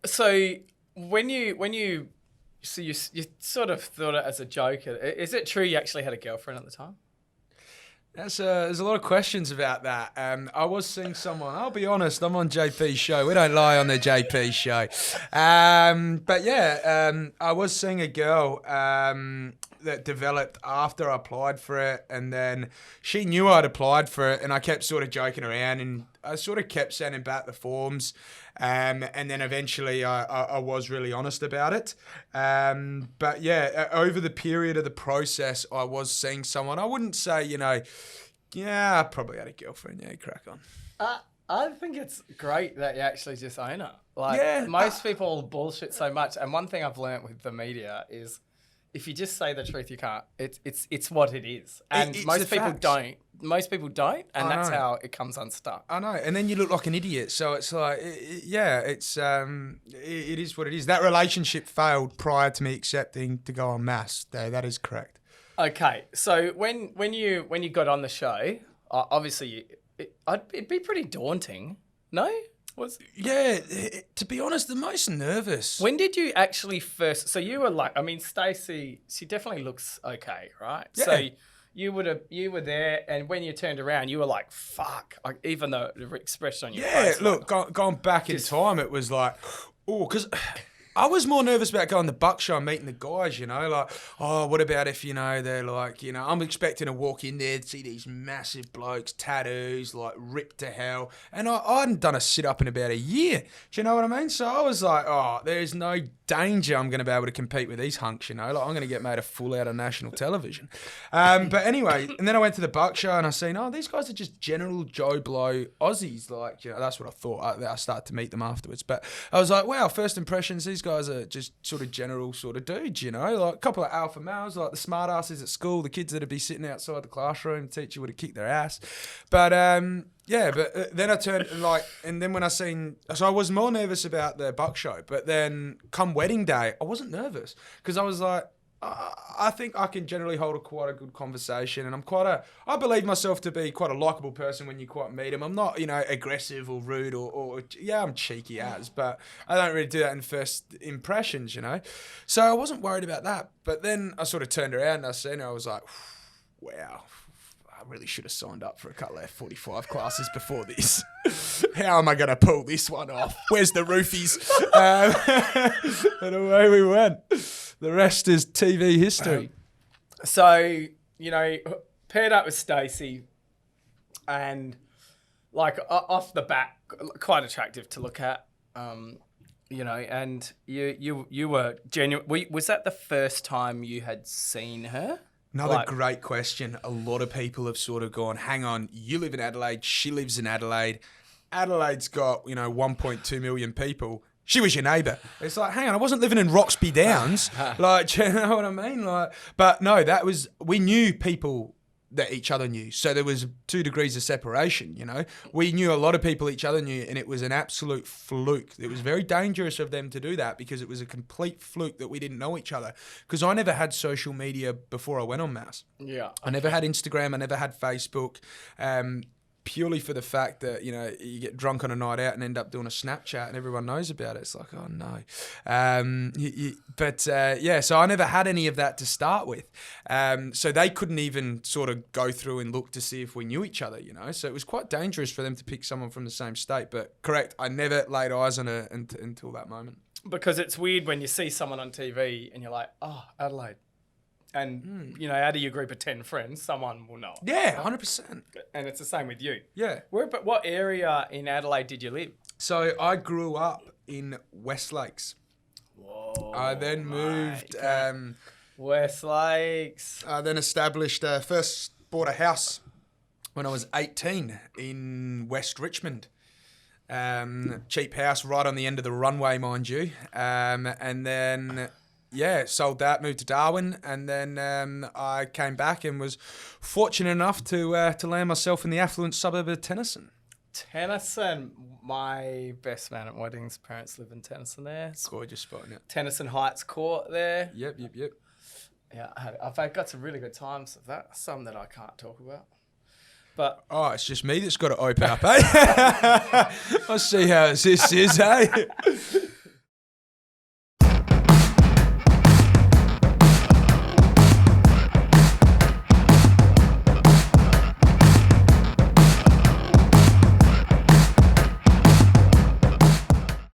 So you sort of thought it as a joke. Is it true you actually had a girlfriend at the time? There's a lot of questions about that. I was seeing someone. I'll be honest. I'm on JP's show. We don't lie on the JP show. But yeah, I was seeing a girl that developed after I applied for it, and then she knew I'd applied for it, and I kept sort of joking around, and I sort of kept sending back the forms, and then eventually I was really honest about it. But yeah, over the period of the process, I was seeing someone. I wouldn't say, yeah, I probably had a girlfriend. Yeah, crack on. I think it's great that you actually just own it. Like, Yeah, most people bullshit so much, and one thing I've learnt with the media is if you just say the truth, you can't. It's what it is, and It's most the people facts. don't. Most people don't, and I that's know. how it comes unstuck. I know, and then you look like an idiot. So it's like, it is what it is. That relationship failed prior to me accepting to go on MAFS. That is correct. Okay, so when you got on the show, obviously it'd be pretty daunting. No, Yeah, to be honest, the most nervous. when did you actually first? So you were like, I mean, Stacey, she definitely looks okay, right? Yeah. So you were there, and when you turned around, you were like, "Fuck!" Like, even though the expression on your Yeah, face, look, going back in time, it was like, oh, because I was more nervous about going to Buck Show and meeting the guys, like, oh, what about if, they're like, I'm expecting to walk in there and see these massive blokes, tattoos, like ripped to hell. And I hadn't done a sit-up in about a year. Do you know what I mean? So I was like, oh, there's no danger I'm going to be able to compete with these hunks, like I'm going to get made a fool out of national television. But anyway, and then I went to the Buck Show and I seen, oh, these guys are just general Joe Blow Aussies. Like, that's what I thought. I started to meet them afterwards. But I was like, wow, first impressions, these guys are just sort of general sort of dudes, like a couple of alpha males, like the smart asses at school, the kids that'd be sitting outside the classroom, the teacher would have kicked their ass. But yeah, but then I turned and then when so I was more nervous about the Buck Show, but then come wedding day, I wasn't nervous because I was like, I think I can generally hold quite a good conversation, and I believe myself to be quite a likable person when you quite meet him. I'm not, aggressive or rude or yeah, I'm cheeky but I don't really do that in first impressions, So I wasn't worried about that. But then I sort of turned around and I seen her, I was like, wow, I really should have signed up for a couple of F45 classes before this. How am I going to pull this one off? Where's the roofies? And away we went. The rest is TV history. So, paired up with Stacey, and like off the bat, quite attractive to look at. And you were genuine. Was that the first time you had seen her? Another great question. A lot of people have sort of gone, hang on, you live in Adelaide, she lives in Adelaide. Adelaide's got, 1.2 million people. She was your neighbour. It's like, hang on, I wasn't living in Roxby Downs. Do you know what I mean? But no, we knew people that each other knew. So there was 2 degrees of separation, We knew a lot of people each other knew, and it was an absolute fluke. It was very dangerous of them to do that because it was a complete fluke that we didn't know each other. Because I never had social media before I went on MAFS. Yeah. I never had Instagram. I never had Facebook. Purely for the fact that, you get drunk on a night out and end up doing a Snapchat and everyone knows about it. It's like, oh no. So I never had any of that to start with. So they couldn't even sort of go through and look to see if we knew each other, So it was quite dangerous for them to pick someone from the same state. But correct, I never laid eyes on her until that moment. Because it's weird when you see someone on TV and you're like, oh, Adelaide. And, out of your group of 10 friends, someone will know. Yeah, 100%. And it's the same with you. Yeah. But what area in Adelaide did you live? So I grew up in West Lakes. Whoa. I then moved... West Lakes. I then first bought a house when I was 18 in West Richmond. Cheap house right on the end of the runway, mind you. And then... yeah, sold that, moved to Darwin, and then I came back and was fortunate enough to land myself in the affluent suburb of Tennyson. Tennyson, my best man at weddings, parents live in Tennyson there. Gorgeous spot, yeah. Tennyson Heights Court there. Yep. Yeah, I've got some really good times of that, some that I can't talk about. But it's just me that's got to open up, eh? I'll see how this is, eh?